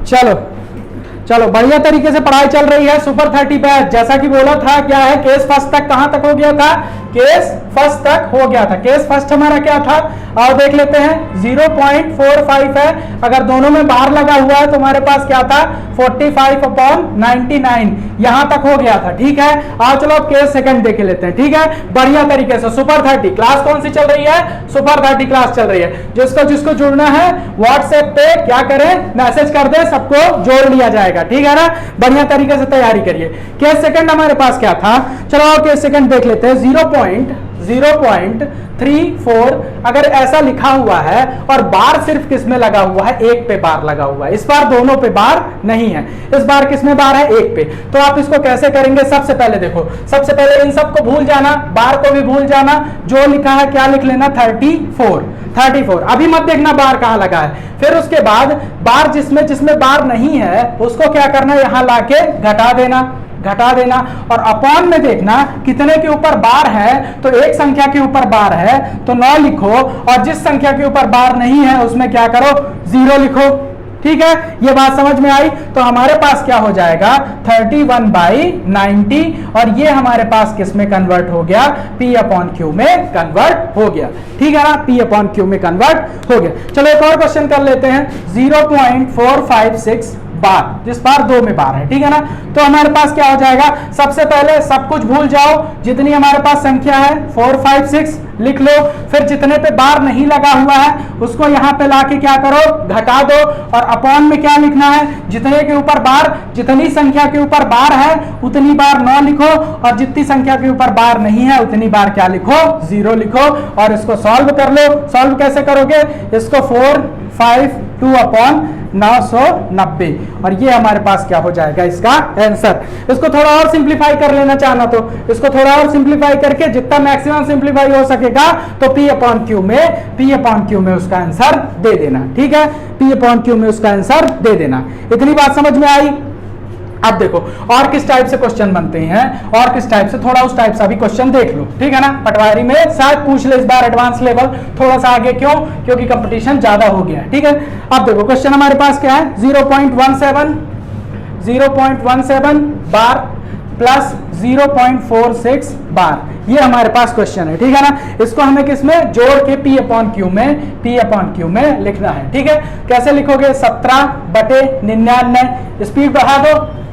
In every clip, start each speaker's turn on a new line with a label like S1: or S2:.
S1: चलो चलो बढ़िया तरीके से पढ़ाई चल रही है। सुपर 30 बैच जैसा कि बोला था क्या है, केस फर्स्ट तक कहां तक हो गया था, केस फर्स्ट तक हो गया था। केस फर्स्ट हमारा क्या था, और देख लेते हैं 0.45 है, अगर दोनों में बार लगा हुआ है तो हमारे पास क्या था 45/99 यहां तक हो गया था। ठीक है, आओ चलो अब केस सेकंड देख लेते हैं। ठीक है, बढ़िया तरीके से सुपर 30 क्लास कौन सी चल रही है, सुपर 30 क्लास चल रही है। जिसको जिसको जुड़ना है व्हाट्सएप पे क्या करें, मैसेज कर दे, सबको जोड़ लिया जाएगा। ठीक है ना, बढ़िया तरीके से तैयारी करिए। केस सेकंड हमारे पास क्या था, चलो केस सेकंड देख लेते हैं। 0.34 अगर ऐसा लिखा हुआ है और बार सिर्फ किस में लगा हुआ है, एक पे बार लगा हुआ है, इस बार दोनों पे बार नहीं है, इस बार किस में बार है, एक पे। तो आप इसको कैसे करेंगे, सबसे पहले देखो, सबसे पहले इन सबको भूल जाना, बार को भी भूल जाना, जो लिखा है क्या लिख लेना 34। अभी मत देखना बार कहां लगा है। फिर उसके बाद बार जिसमें जिसमें बार नहीं है उसको क्या करना, यहां लाके घटा देना और अपॉन में देखना कितने के ऊपर बार है, तो एक संख्या के ऊपर बार है तो 9 लिखो, और जिस संख्या के ऊपर बार नहीं है उसमें क्या करो 0 लिखो। ठीक है, ये बात समझ में आई। तो हमारे पास क्या हो जाएगा 31/90, और ये हमारे पास किस में कन्वर्ट हो गया, P/Q में कन्वर्ट हो गया। ठीक है ना, P/Q में कन्वर्ट हो गया। चलो एक और क्वेश्चन कर लेते हैं। 0.456 बार, जिस बार 2 में बार है। ठीक है ना, तो हमारे पास क्या हो जाएगा, सबसे पहले सब कुछ भूल जाओ, जितनी हमारे पास संख्या है 4 5 6 लिख लो। फिर जितने पे बार नहीं लगा हुआ है उसको यहाँ पे लाके क्या करो, घटा दो, और अपॉन में क्या लिखना है, जितने के ऊपर बार, जितनी संख्या के ऊपर बार है उतनी बार 9 लिखो, और जितनी संख्या के ऊपर बार नहीं है उतनी बार क्या लिखो 0 लिखो, और इसको सॉल्व कर लो। सॉल्व कैसे करोगे, इसको 452/990, और ये हमारे पास क्या हो जाएगा इसका आंसर। इसको थोड़ा और सिंप्लीफाई कर लेना चाहना तो इसको थोड़ा और सिंप्लीफाई करके जितना मैक्सिमम सिंप्लीफाई हो सकेगा तो P/Q में उसका आंसर दे देना। ठीक है, P/Q में उसका आंसर दे देना। इतनी बात समझ में आई। अब देखो और किस टाइप से क्वेश्चन बनते हैं, और किस टाइप से, थोड़ा उस टाइप से अभी क्वेश्चन देख लो। ठीक है ना, पटवारी में शायद पूछ ले इस बार एडवांस लेवल थोड़ा सा आगे, क्यों, क्योंकि कंपटीशन ज्यादा हो गया है। ठीक है, अब देखो क्वेश्चन हमारे पास क्या है, 0.17 बार प्लस 0.46 बार, ये हमारे पास क्वेश्चन है। ठीक है ना, इसको हमें किसमें जोड़ के P/Q में लिखना है। ठीक है, कैसे लिखोगे, 17/99,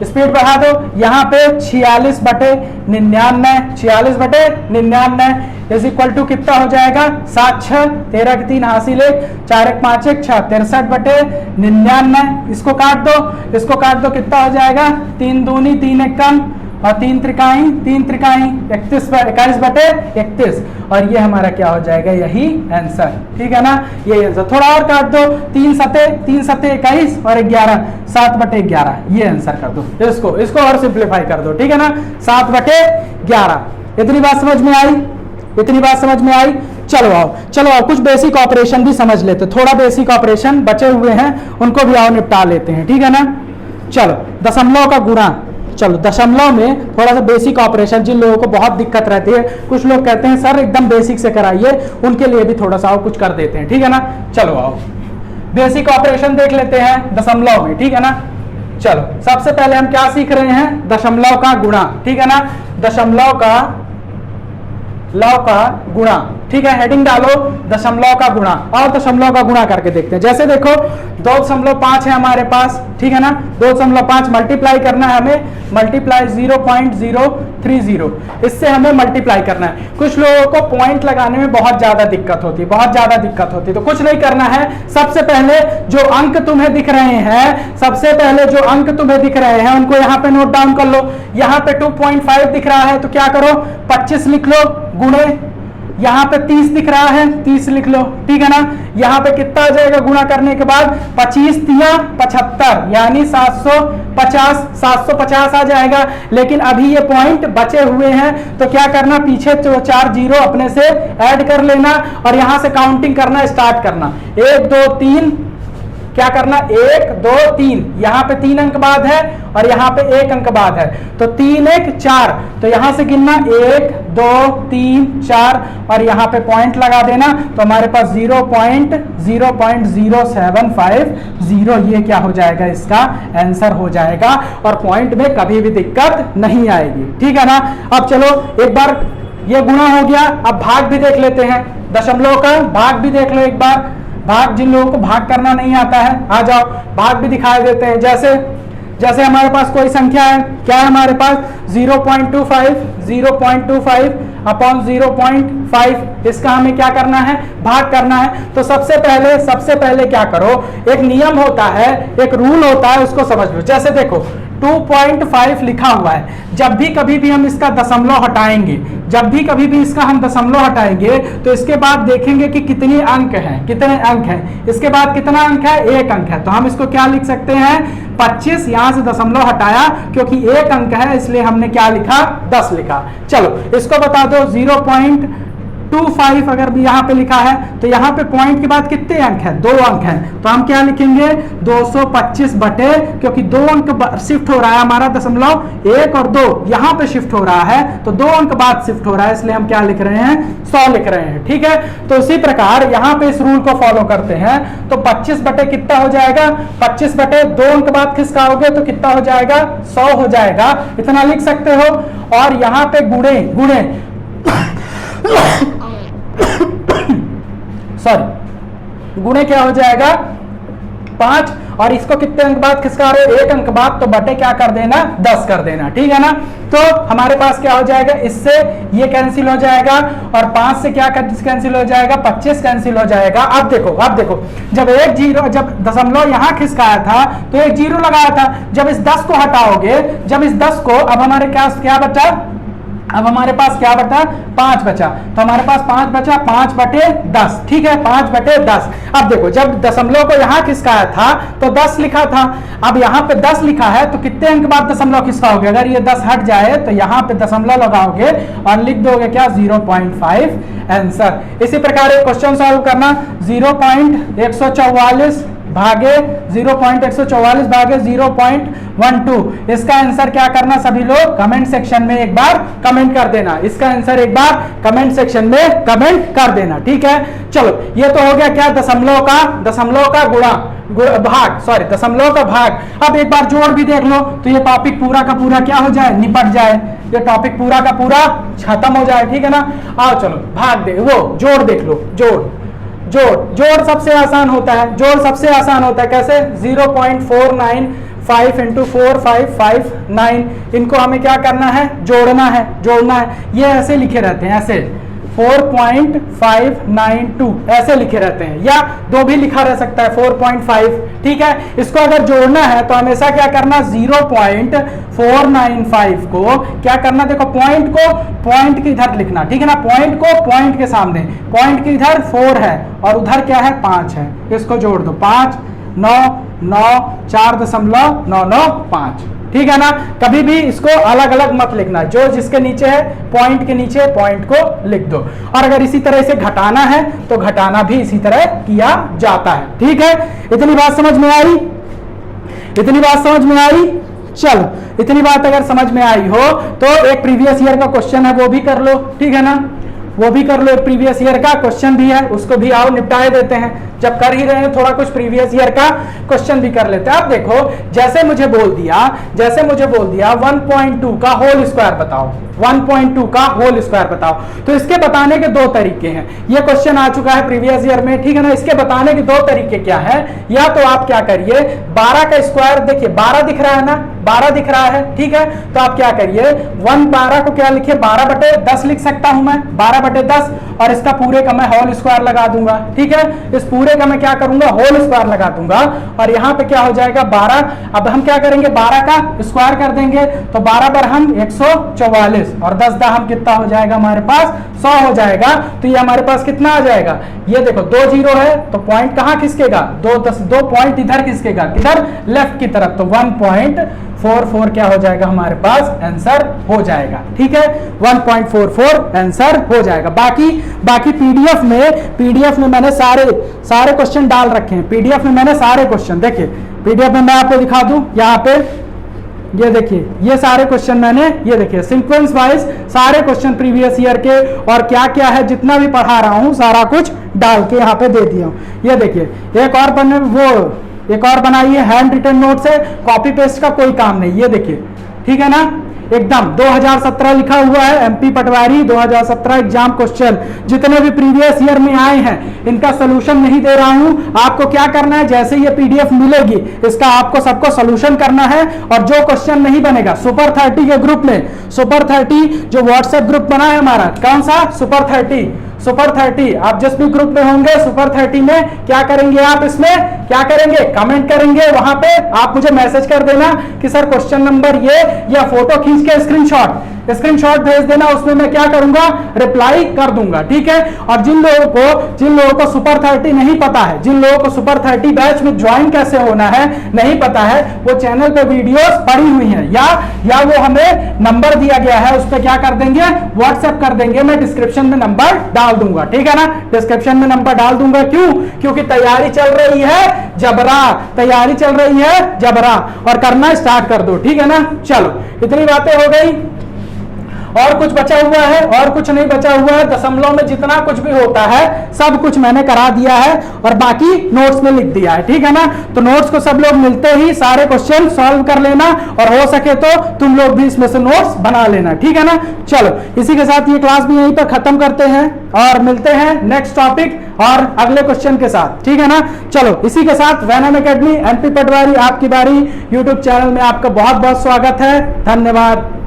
S1: स्पीड बढ़ा दो, यहाँ पे 46/99 इज इक्वल टू कितना हो जाएगा, 7 6 13 के 3 हासिल 1 4 1 5 1 6 63/99। इसको काट दो कितना हो जाएगा, 3 दूनी 3 1 कम, और 3 त्रिकाई 21/31, और ये हमारा क्या हो जाएगा, यही आंसर। ठीक है ना, ये आंसर। थोड़ा और काट दो, 3 सते 21 और 11 7/11, ये आंसर कर दो। इसको और सिंप्लीफाई कर दो। ठीक है ना, 7/11। इतनी बात समझ में आई। चलो आओ कुछ बेसिक ऑपरेशन भी समझ लेते, थोड़ा बेसिक ऑपरेशन बचे हुए हैं उनको भी आओ निपटा लेते हैं। ठीक है ना, चलो दशमलव का गुणा, चलो दशमलव में थोड़ा सा बेसिक ऑपरेशन, जिन लोगों को बहुत दिक्कत रहती है, कुछ लोग कहते हैं सर एकदम बेसिक से कराइए, उनके लिए भी थोड़ा सा कुछ कर देते हैं। ठीक है ना, चलो आओ बेसिक ऑपरेशन देख लेते हैं दशमलव में। ठीक है ना, चलो सबसे पहले हम क्या सीख रहे हैं, दशमलव का गुणा। ठीक है ना, दशमलव का गुणा। ठीक है, हेडिंग डालो दशमलव का गुणा, और दशमलव का गुणा करके देखते हैं। जैसे देखो 2.5 है हमारे पास। ठीक है ना, 2.5 मल्टीप्लाई करना है हमें, मल्टीप्लाई 0.030, इससे हमें मल्टीप्लाई करना है। कुछ लोगों को पॉइंट लगाने में बहुत ज्यादा दिक्कत होती है, तो कुछ नहीं करना है। सबसे पहले जो अंक तुम्हें दिख रहे हैं उनको यहाँ पे नोट डाउन कर लो। यहाँ पे 2.5 दिख रहा है तो क्या करो, 25 लिख लो, गुणे यहाँ पे 30 दिख रहा है, 30 लिख लो। ठीक है ना, यहाँ पे कितना आ जाएगा गुणा करने के बाद, 25 तिया 75, यानी 750 आ जाएगा। लेकिन अभी ये पॉइंट बचे हुए हैं तो क्या करना, पीछे 4 जीरो अपने से ऐड कर लेना, और यहाँ से काउंटिंग करना स्टार्ट करना। 1 2 3 क्या करना, 1 2 3, यहाँ पे 3 अंक बाद है और यहाँ पे 1 अंक बाद है, तो 3 1 4, तो यहां से गिनना 1 2 3 4 और यहाँ पे पॉइंट लगा देना, तो हमारे पास 0.00750 ये क्या हो जाएगा, इसका आंसर हो जाएगा और पॉइंट में कभी भी दिक्कत नहीं आएगी। ठीक है ना। अब चलो एक बार ये गुणा हो गया, अब भाग भी देख लेते हैं, दशमलव का भाग भी देख लो एक बार। भाग, जिन लोगों को भाग करना नहीं आता है आ जाओ, भाग भी दिखाई देते हैं। जैसे जैसे हमारे पास कोई संख्या है, क्या है हमारे पास 0.25 अपॉन 0.5, इसका हमें क्या करना है, भाग करना है। तो सबसे पहले क्या करो, एक नियम होता है, एक रूल होता है, उसको समझ लो। जैसे देखो 2.5 लिखा हुआ है, जब भी कभी भी हम इसका दशमलव हटाएंगे, जब भी कभी भी इसका हम दशमलव हटाएंगे तो इसके बाद देखेंगे कि कितने अंक हैं, इसके बाद कितना अंक है, 1 अंक है, तो हम इसको क्या लिख सकते हैं, 25। यहां से दशमलव हटाया क्योंकि 1 अंक है, इसलिए हमने क्या लिखा, 10 लिखा। चलो इसको बता दो, 0.25 अगर भी यहाँ पे लिखा है तो यहाँ पे पॉइंट के बाद कितने अंक हैं, 2 अंक हैं, तो हम क्या लिखेंगे 225 बटे, क्योंकि 2 अंक शिफ्ट हो रहा है हमारा दशमलव, 1 और 2 यहाँ पे शिफ्ट हो रहा है, तो 2 अंक बाद शिफ्ट हो रहा है, इसलिए हम क्या लिख रहे हैं, 100 लिख रहे हैं। ठीक है, तो इसी प्रकार यहाँ पे इस रूल को फॉलो करते हैं, तो 25 बटे कितना हो जाएगा, 25 बटे 2 अंक बाद खिसकाओगे तो कितना हो जाएगा, 100 हो जाएगा, इतना लिख सकते हो। और यहाँ पे गुणे सॉरी गुणे क्या हो जाएगा, 5, और इसको कितने अंक बाद खिसका रहे हो, 1 अंक बाद, तो बटे क्या कर देना, 10 कर देना। ठीक है ना। तो हमारे पास क्या हो जाएगा, इससे ये कैंसिल हो जाएगा और 5 से क्या कैंसिल हो जाएगा, 25 कैंसिल हो जाएगा। अब देखो जब दशमलव यहाँ खिसकाया था तो 1 0 लगाया था, जब इस 10 को हटाओगे, जब इस 10 को, अब हमारे क्या बचा, अब हमारे पास क्या बचा, 5 बचा, तो हमारे पास 5 बचा, 5 बटे 10। ठीक है, 5 बटे 10। अब देखो जब दशमलव को यहाँ खिसकाया था तो 10 लिखा था, अब यहाँ पे 10 लिखा है तो कितने अंक बाद दशमलव खिसकाओगे, अगर ये 10 हट जाए तो यहाँ पे दशमलव लगाओगे और लिख दोगे क्या, 0.5 आंसर। इसी प्रकार एक क्वेश्चन सॉल्व करना, 0.144 भागे 0.144 भागे 0.12, इसका आंसर क्या करना, सभी लोग कमेंट सेक्शन में एक बार कमेंट कर देना, इसका आंसर एक बार कमेंट सेक्शन में कमेंट कर देना। ठीक है, चलो ये तो हो गया क्या, दशमलव का दशमलव का भाग। अब एक बार जोड़ भी देख लो तो ये टॉपिक पूरा का पूरा क्या हो जाए, निपट जाए, ये टॉपिक पूरा का पूरा खत्म हो जाए। ठीक है ना। आओ चलो जोड़ देख लो, जोड़ सबसे आसान होता है, कैसे, 0.495 इंटू 4559, इनको हमें क्या करना है, जोड़ना है, ये ऐसे लिखे रहते हैं, ऐसे 4.592 ऐसे लिखे रहते हैं, या 2 भी लिखा रह सकता है, 4.5। ठीक है, इसको अगर जोड़ना है तो हमेशा क्या करना, 0.495 को क्या करना, देखो पॉइंट के इधर लिखना। ठीक है ना, पॉइंट को पॉइंट के सामने, पॉइंट के इधर 4 है और उधर क्या है, 5 है, इसको जोड़ दो, 5 9 9 4.995। ठीक है ना। कभी भी इसको अलग अलग मत लिखना, जो जिसके नीचे है पॉइंट के नीचे पॉइंट को लिख दो। और अगर इसी तरह से घटाना है तो घटाना भी इसी तरह किया जाता है। ठीक है, इतनी बात समझ में आई, चलो इतनी बात अगर समझ में आई हो तो एक प्रीवियस ईयर का क्वेश्चन है वो भी कर लो। ठीक है ना, वो भी कर लो, एक प्रीवियस ईयर का क्वेश्चन भी है, उसको भी आओ निपटाए देते हैं। जब कर ही रहे हैं थोड़ा कुछ प्रीवियस ईयर का क्वेश्चन भी कर लेते हैं। अब देखो जैसे मुझे बोल दिया 1.2 का होल स्क्वायर बताओ, 1.2 का होल स्क्वायर बताओ, तो इसके बताने के 2 तरीके हैं। ये क्वेश्चन आ चुका है प्रीवियस ईयर में। ठीक है ना, इसके बताने के 2 तरीके क्या है, या तो आप क्या करिए 12 का स्क्वायर, देखिए 12 दिख रहा है ना, 12 दिख रहा है। ठीक है, तो आप क्या करिए 12 को क्या लिखिए, 12/10 लिख सकता हूं मैं, 12/10, और इसका पूरे का मैं होल स्क्वायर लगा दूंगा। ठीक है, इस पूरे का मैं क्या करूंगा, होल स्क्वायर लगा दूंगा, और यहाँ पे क्या हो जाएगा 12। अब हम क्या करेंगे 12 का स्क्वायर कर देंगे, तो 12 पर हम 144 और 10 दाम कितना हो जाएगा हमारे पास, 100 हो जाएगा। तो ये हमारे पास कितना आ जाएगा, ये देखो 2 0 है तो पॉइंट कहाँ खिसकेगा, 2 पॉइंट इधर खिसकेगा, किधर, लेफ्ट की तरफ, तो 1.4 1.44 क्या हो जाएगा हमारे पास आंसर हो जाएगा। ठीक है, 1.44 आंसर हो जाएगा। बाकी पीडीएफ में मैंने सारे क्वेश्चन डाल रखे हैं। पीडीएफ में मैंने सारे क्वेश्चन, देखिए पीडीएफ में मैं आपको दिखा दूं, यहाँ पे ये देखिए, ये सारे क्वेश्चन मैंने, ये देखिए सीक्वेंस वाइज सारे क्वेश्चन प्रीवियस ईयर के और क्या क्या है जितना भी पढ़ा रहा हूं सारा कुछ डाल के यहाँ पे दे दिया हूं। ये देखिए एक और बनाई है हैंड रिटन नोट से, कॉपी पेस्ट का कोई काम नहीं। ये देखिए, ठीक है ना, एकदम 2017 लिखा हुआ है, एमपी पटवारी 2017 एग्जाम क्वेश्चन जितने भी प्रीवियस ईयर में आए हैं इनका सोल्यूशन नहीं दे रहा हूं। आपको क्या करना है, जैसे ये पीडीएफ मिलेगी इसका आपको सबको सोल्यूशन करना है, और जो क्वेश्चन नहीं बनेगा सुपर 30 के ग्रुप में, सुपर 30 जो व्हाट्सएप ग्रुप बना है हमारा, कौन सा, सुपर 30, आप जिस भी ग्रुप में होंगे सुपर 30 में क्या करेंगे, आप इसमें क्या करेंगे, कमेंट करेंगे, वहां पे आप मुझे मैसेज कर देना कि सर क्वेश्चन नंबर ये, या फोटो खींच के स्क्रीनशॉट भेज देना, उसमें मैं क्या करूंगा, रिप्लाई कर दूंगा। ठीक है, और जिन लोगों को सुपर 30 नहीं पता है, जिन लोगों को सुपर 30 बैच में ज्वाइन कैसे होना है नहीं पता है, वो चैनल पे वीडियोस पड़ी हुई हैं, या वो हमें नंबर दिया गया है उस पर क्या कर देंगे, व्हाट्सएप कर देंगे, मैं डिस्क्रिप्शन में नंबर डाल दूंगा। ठीक है ना, डिस्क्रिप्शन में नंबर डाल दूंगा। क्यों, क्योंकि तैयारी चल रही है जबरा, और करना स्टार्ट कर दो। ठीक है ना, चलो इतनी बातें हो गई, और कुछ बचा हुआ है, और कुछ नहीं बचा हुआ है। दशमलव में जितना कुछ भी होता है सब कुछ मैंने करा दिया है, और बाकी नोट्स में लिख दिया है। ठीक है ना, तो नोट्स को सब लोग मिलते ही सारे क्वेश्चन सॉल्व कर लेना, और हो सके तो तुम लोग भी इसमें से नोट्स बना लेना। ठीक है ना, चलो इसी के साथ ये क्लास भी यहीं पर खत्म करते हैं, और मिलते हैं नेक्स्ट टॉपिक और अगले क्वेश्चन के साथ। ठीक है ना, चलो इसी के साथ वैनम एकेडमी एमपी पटवारी आपकी बारी यूट्यूब चैनल में आपका बहुत बहुत स्वागत है। धन्यवाद।